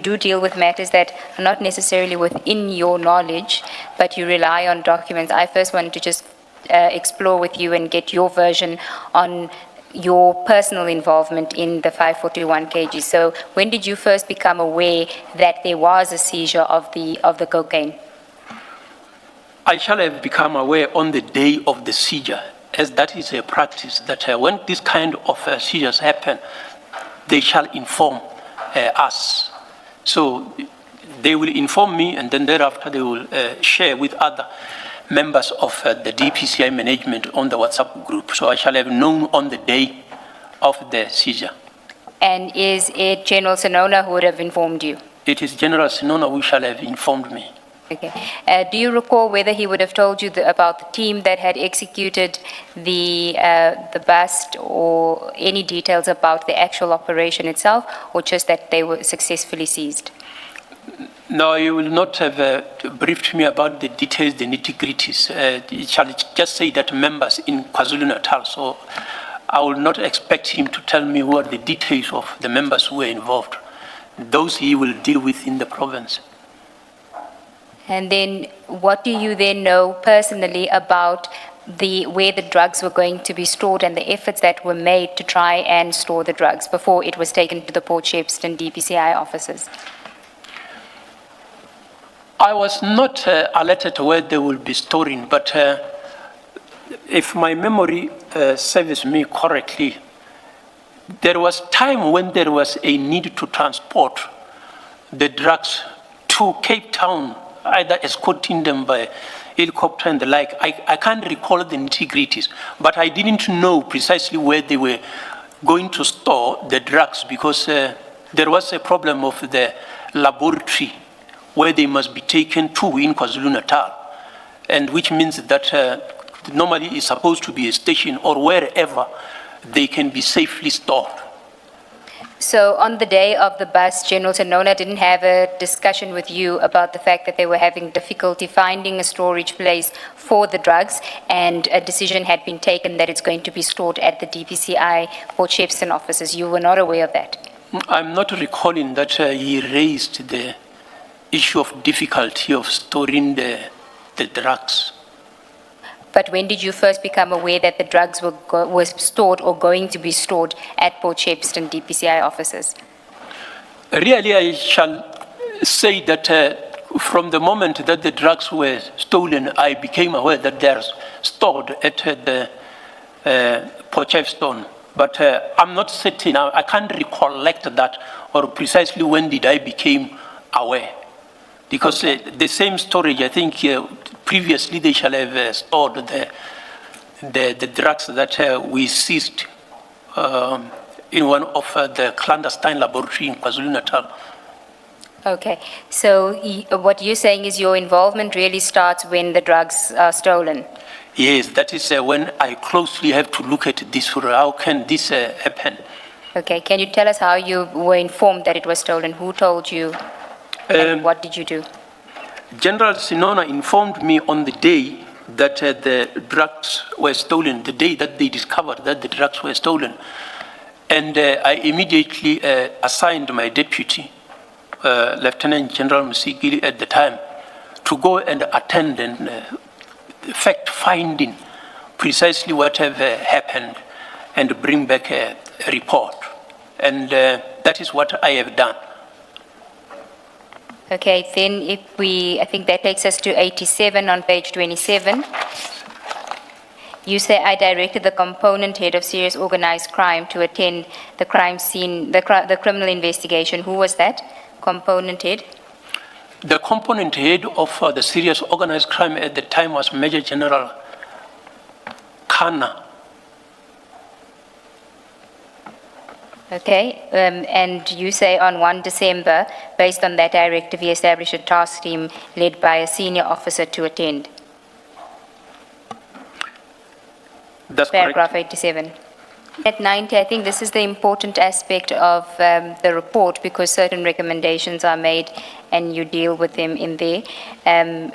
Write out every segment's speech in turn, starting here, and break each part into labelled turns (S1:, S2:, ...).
S1: do deal with matters that are not necessarily within your knowledge, but you rely on documents. I first wanted to just explore with you and get your version on your personal involvement in the 541 kg. So when did you first become aware that there was a seizure of the cocaine?
S2: I shall have become aware on the day of the seizure, as that is a practice that when this kind of seizures happen, they shall inform us. So they will inform me, and then thereafter they will share with other members of the DPCI management on the WhatsApp group. So I shall have known on the day of the seizure.
S1: And is it General Sinona who would have informed you?
S2: It is General Sinona who shall have informed me.
S1: Okay. Do you recall whether he would have told you about the team that had executed the bust, or any details about the actual operation itself, or just that they were successfully seized?
S2: No, you will not have briefed me about the details, the nitty-gritties. It shall just say that members in KwaZulu-Natal, so I will not expect him to tell me what the details of the members who were involved. Those he will deal with in the province.
S1: And then what do you then know personally about where the drugs were going to be stored and the efforts that were made to try and store the drugs before it was taken to the Port Shepstone DPCI offices?
S2: I was not alerted where they will be storing, but if my memory serves me correctly, there was time when there was a need to transport the drugs to Cape Town, either escorting them by helicopter and the like. I can't recall the nitty-gritties, but I didn't know precisely where they were going to store the drugs, because there was a problem of the laboratory where they must be taken to in KwaZulu-Natal, and which means that normally it's supposed to be a station or wherever they can be safely stored.
S1: So on the day of the bust, General Sinona didn't have a discussion with you about the fact that they were having difficulty finding a storage place for the drugs, and a decision had been taken that it's going to be stored at the DPCI Port Shepstone offices. You were not aware of that?
S2: I'm not recalling that he raised the issue of difficulty of storing the drugs.
S1: But when did you first become aware that the drugs were stored or going to be stored at Port Shepstone DPCI offices?
S2: Really, I shall say that from the moment that the drugs were stolen, I became aware that they are stored at the Port Shepstone. But I'm not certain, I can't recollect that, or precisely when did I become aware. Because the same storage, I think previously they shall have stored the drugs that we seized in one of the clandestine laboratory in KwaZulu-Natal.
S1: Okay, so what you're saying is your involvement really starts when the drugs are stolen?
S2: Yes, that is when I closely have to look at this. How can this happen?
S1: Okay, can you tell us how you were informed that it was stolen? Who told you? And what did you do?
S2: General Sinona informed me on the day that the drugs were stolen, the day that they discovered that the drugs were stolen. And I immediately assigned my deputy, Lieutenant General Musigili at the time, to go and attend and fact-finding precisely what have happened and bring back a report. And that is what I have done.
S1: Okay, then I think that takes us to 87 on page 27. You say, I directed the component head of serious organized crime to attend the crime scene, the criminal investigation. Who was that component head?
S2: The component head of the serious organized crime at the time was Major General Kana.
S1: Okay, and you say on 1 December, based on that directive, he established a task team led by a senior officer to attend.
S2: That's
S1: Paragraph
S2: correct.
S1: 87. At 90, I think this is the important aspect of the report because certain recommendations are made and you deal with them in there.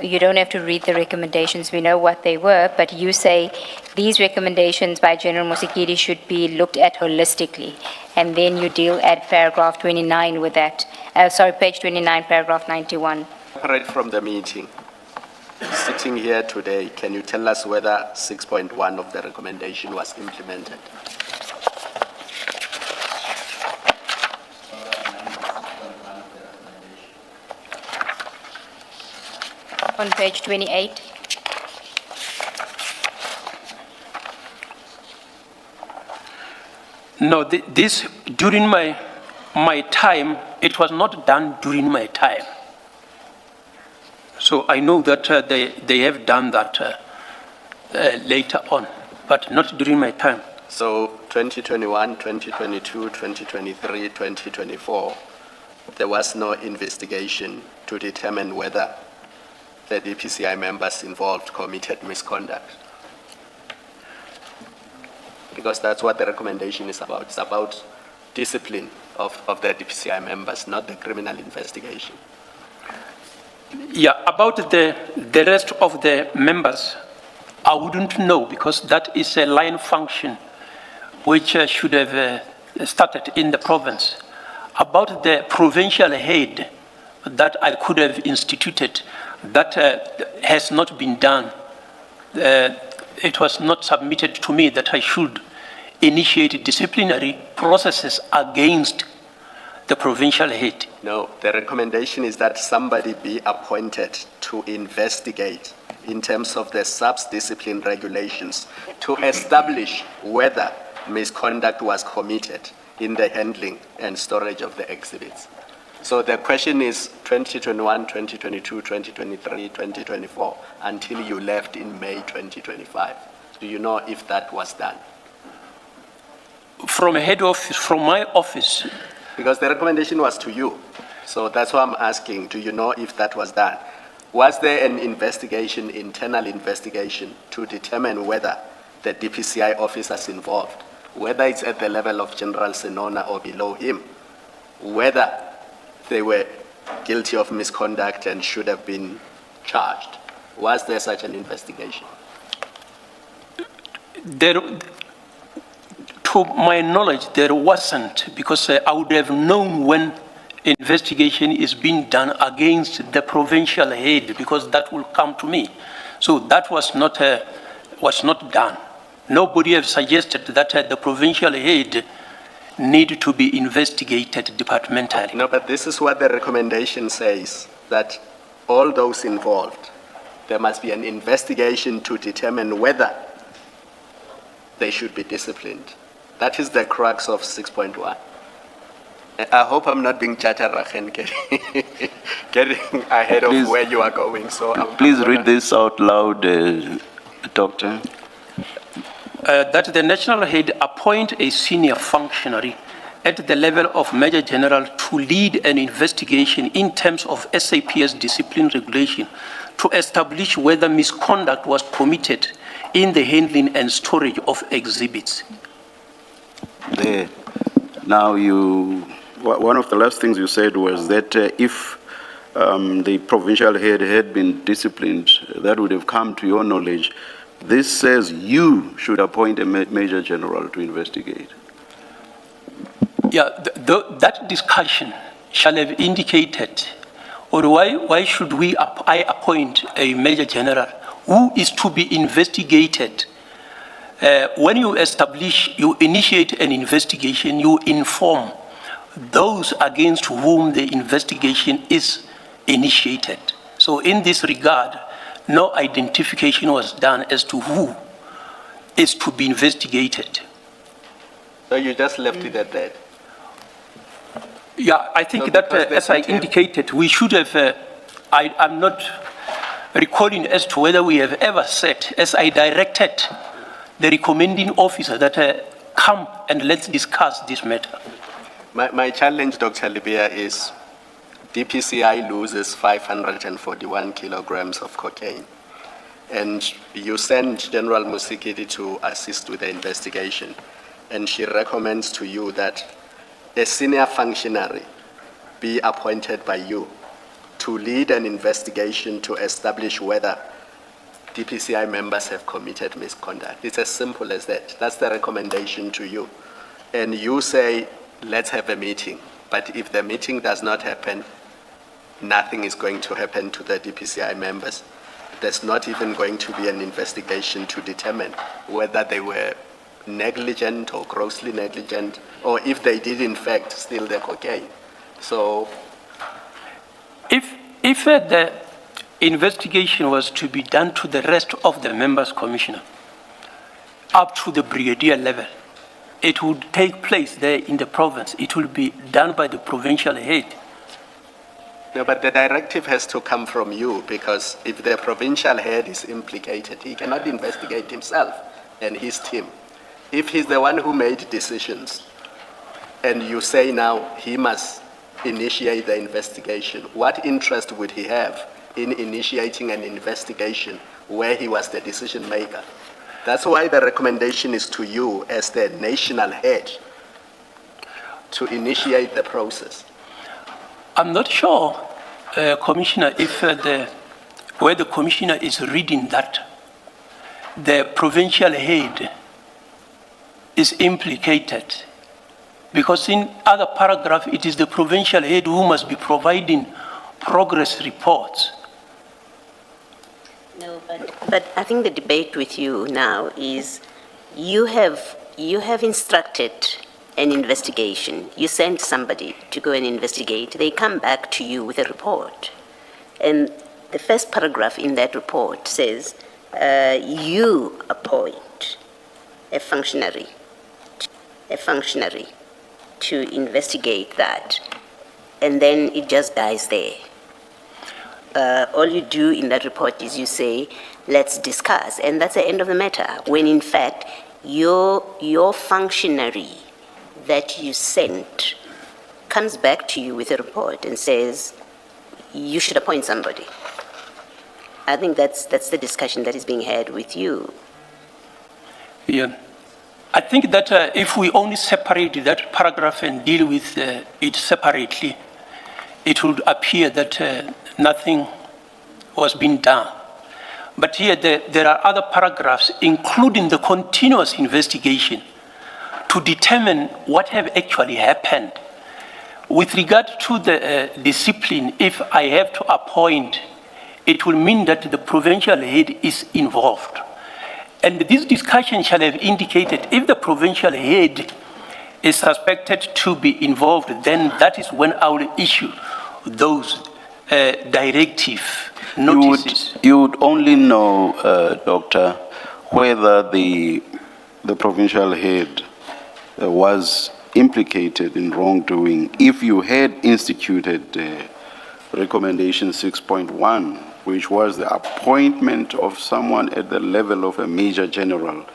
S1: You don't have to read the recommendations, we know what they were, but you say these recommendations by General Musikidi should be looked at holistically. And then you deal at paragraph 29 with that. Page 29, paragraph 91.
S3: Separate from the meeting, sitting here today, can you tell us whether 6.1 of the recommendation was implemented?
S1: On page 28.
S2: No, this, during my time, it was not done during my time. So I know that they have done that later on, but not during my time.
S3: So 2021, 2022, 2023, 2024, there was no investigation to determine whether the DPCI members involved committed misconduct. Because that's what the recommendation is about. It's about discipline of the DPCI members, not the criminal investigation.
S2: Yeah, about the rest of the members, I wouldn't know because that is a line function which should have started in the province. About the provincial head that I could have instituted, that has not been done. It was not submitted to me that I should initiate disciplinary processes against the provincial head.
S3: No, the recommendation is that somebody be appointed to investigate in terms of the subs-discipline regulations to establish whether misconduct was committed in the handling and storage of the exhibits. So the question is 2021, 2022, 2023, 2024, until you left in May 2025. Do you know if that was done?
S2: From head office, from my office.
S3: Because the recommendation was to you. So that's why I'm asking, do you know if that was done? Was there an investigation, internal investigation, to determine whether the DPCI officers involved, whether it's at the level of General Senona or below him, whether they were guilty of misconduct and should have been charged? Was there such an investigation?
S2: To my knowledge, there wasn't, because I would have known when investigation is being done against the provincial head, because that will come to me. So that was not done. Nobody have suggested that the provincial head need to be investigated departmentally.
S3: No, but this is what the recommendation says, that all those involved, there must be an investigation to determine whether they should be disciplined. That is the crux of 6.1. I hope I'm not being chatterach getting ahead of where you are going. So
S4: please read this out loud, Doctor.
S2: That the national head appoint a senior functionary at the level of Major General to lead an investigation in terms of SAPS discipline regulation to establish whether misconduct was committed in the handling and storage of exhibits.
S4: There. Now one of the last things you said was that if the provincial head had been disciplined, that would have come to your knowledge. This says you should appoint a Major General to investigate.
S2: Yeah, that discussion shall have indicated, or why should I appoint a Major General who is to be investigated? When you initiate an investigation, you inform those against whom the investigation is initiated. So in this regard, no identification was done as to who is to be investigated.
S3: So you just left it at that?
S2: Yeah, I think so that, as I indicated, we should have, I'm not recalling as to whether we have ever said, as I directed the recommending officer, that come and let's discuss this matter.
S3: My challenge, Dr. Lebeya, is DPCI loses 541 kilograms of cocaine. And you send General Musikidi to assist with the investigation. and she recommends to you that a senior functionary be appointed by you to lead an investigation to establish whether DPCI members have committed misconduct. It's as simple as that. That's the recommendation to you. And you say, let's have a meeting. But if the meeting does not happen, nothing is going to happen to the DPCI members. There's not even going to be an investigation to determine whether they were negligent or grossly negligent, or if they did in fact steal the cocaine. So,
S2: if the investigation was to be done to the rest of the members, Commissioner, up to the brigadier level, it would take place there in the province. It will be done by the provincial head.
S3: no, but the directive has to come from you, because if the provincial head is implicated, he cannot investigate himself and his team. If he's the one who made decisions, and you say now he must initiate the investigation, what interest would he have in initiating an investigation where he was the decision maker? That's why the recommendation is to you as the national head to initiate the process.
S2: I'm not sure, Commissioner, if where the Commissioner is reading that, the provincial head is implicated. Because in other paragraph, it is the provincial head who must be providing progress reports.
S5: No, but I think the debate with you now is you have instructed an investigation. You sent somebody to go and investigate. They come back to you with a report. And the first paragraph in that report says, you appoint a functionary to investigate that. And then it just dies there. All you do in that report is you say, let's discuss, and that's the end of the matter. When in fact, your functionary that you sent comes back to you with a report and says, you should appoint somebody. I think that's the discussion that is being had with you.
S2: Yeah. I think that if we only separate that paragraph and deal with it separately, it would appear that nothing was being done. But here there are other paragraphs, including the continuous investigation, to determine what have actually happened. With regard to the discipline, if I have to appoint, it will mean that the provincial head is involved. And this discussion shall have indicated if the provincial head is suspected to be involved, then that is when I will issue those directive notices.
S4: You would only know, Doctor, whether the provincial head was implicated in wrongdoing if you had instituted recommendation 6.1, which was the appointment of someone at the level of a major general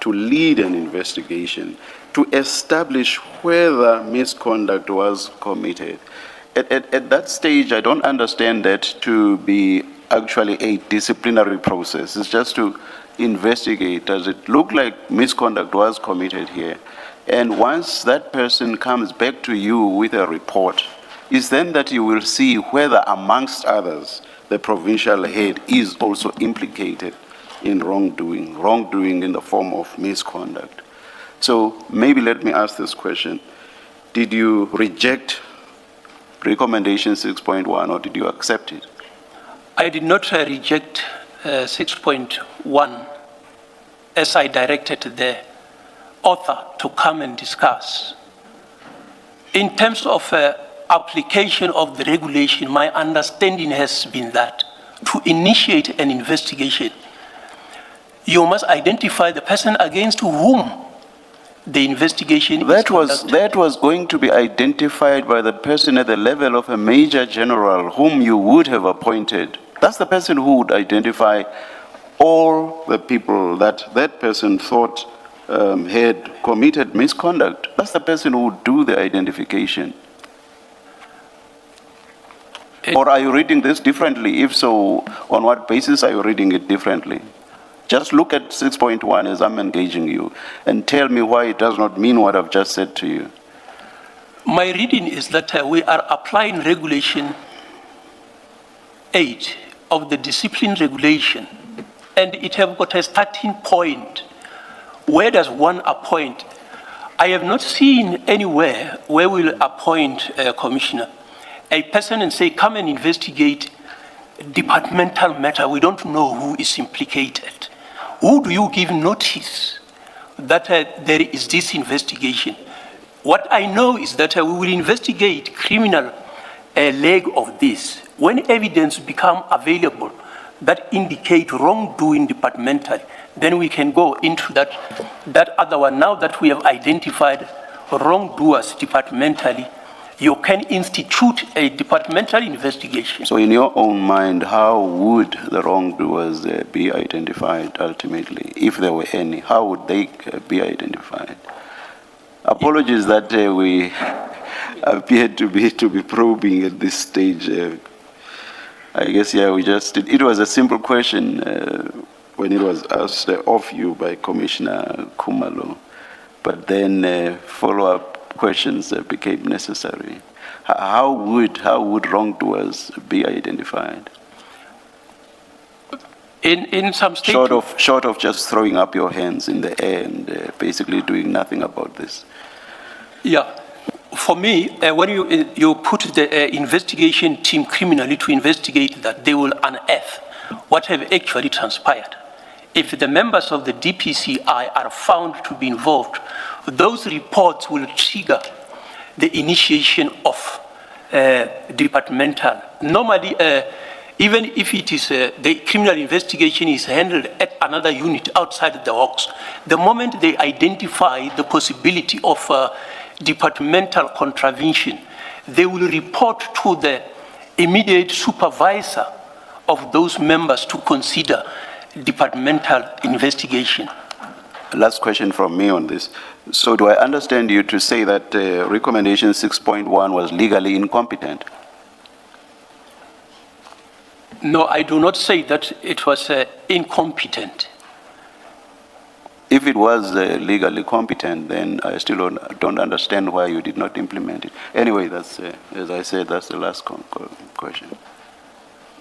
S4: to lead an investigation to establish whether misconduct was committed. At that stage, I don't understand that to be actually a disciplinary process. It's just to investigate. Does it look like misconduct was committed here? And once that person comes back to you with a report, it's then that you will see whether, amongst others, the provincial head is also implicated in wrongdoing in the form of misconduct. So maybe let me ask this question. Did you reject recommendation 6.1 or did you accept it?
S2: I did not reject 6.1 as I directed the author to come and discuss. In terms of application of the regulation, my understanding has been that to initiate an investigation, you must identify the person against whom the investigation is conducted.
S4: That was going to be identified by the person at the level of a major general whom you would have appointed. That's the person who would identify all the people that that person thought had committed misconduct. That's the person who would do the identification.
S2: It,
S4: or are you reading this differently? If so, on what basis are you reading it differently? Just look at 6.1 as I'm engaging you and tell me why it does not mean what I've just said to you.
S2: My reading is that we are applying regulation 8 of the discipline regulation, and it have got a starting point. Where does one appoint? I have not seen anywhere where we'll appoint a commissioner, a person and say, come and investigate departmental matter. We don't know who is implicated. Who do you give notice that there is this investigation? What I know is that we will investigate criminal leg of this. When evidence become available that indicate wrongdoing departmentally, then we can go into that other one. Now that we have identified wrongdoers departmentally, you can institute a departmental investigation.
S4: So in your own mind, how would the wrongdoers be identified ultimately? If there were any, how would they be identified? Apologies that we appear to be probing at this stage. I guess, yeah, it was a simple question when it was asked of you by Commissioner Khumalo, but then follow-up questions became necessary. How would wrongdoers be identified?
S2: In some states,
S4: Short of just throwing up your hands in the air and basically doing nothing about this.
S2: yeah. For me, when you put the investigation team criminally to investigate that, they will unearth what have actually transpired. If the members of the DPCI are found to be involved, those reports will trigger the initiation of departmental. Normally, even if it is the criminal investigation is handled at another unit outside the works, the moment they identify the possibility of departmental contravention, they will report to the immediate supervisor of those members to consider departmental investigation.
S4: Last question from me on this. So do I understand you to say that recommendation 6.1 was legally incompetent?
S2: No, I do not say that it was incompetent.
S4: If it was legally competent, then I still don't understand why you did not implement it. Anyway, that's, as I said, that's the last question.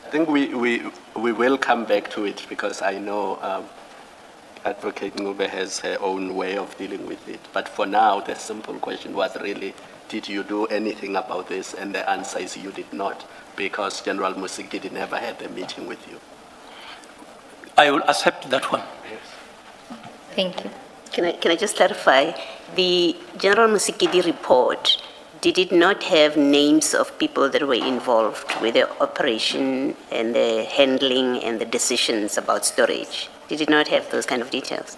S3: I think we will come back to it because I know Advocate Ngube has her own way of dealing with it. But for now, the simple question was really, did you do anything about this? And the answer is you did not, because General Musikidi never had a meeting with you.
S2: I will accept that one.
S1: Thank you.
S5: Can I just clarify? The General Musikidi report, did it not have names of people that were involved with the operation and the handling and the decisions about storage? Did it not have those kind of details?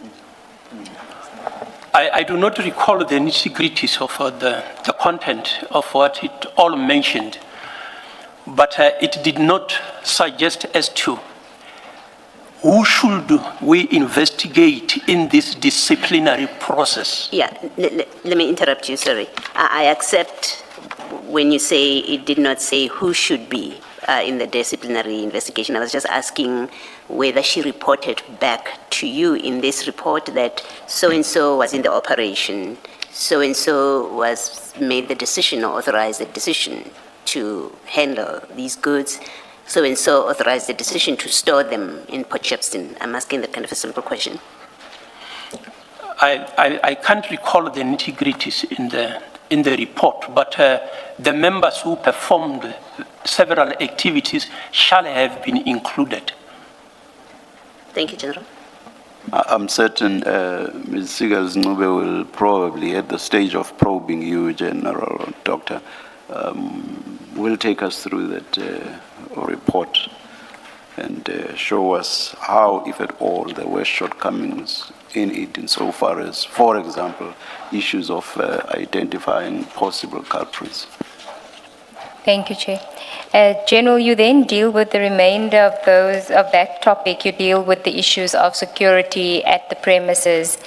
S2: I do not recall the nitty-gritties of the content of what it all mentioned, but it did not suggest as to who should we investigate in this disciplinary process.
S5: Yeah, let me interrupt you, sorry. I accept when you say it did not say who should be in the disciplinary investigation. I was just asking whether she reported back to you in this report that so-and-so was in the operation, so-and-so was made the decision or authorized the decision to handle these goods, so-and-so authorized the decision to store them in Port Shepstone. I'm asking that kind of a simple question.
S2: I can't recall the nitty-gritties in the report, but the members who performed several activities shall have been included.
S5: Thank you, General.
S4: I'm certain Ms. Sigals-Ncube will probably, at the stage of probing you, General or Doctor, will take us through that report and show us how, if at all, there were shortcomings in it insofar as, for example, issues of identifying possible culprits.
S1: Thank you, Chair. General, you then deal with the remainder of that topic. You deal with the issues of security at the premises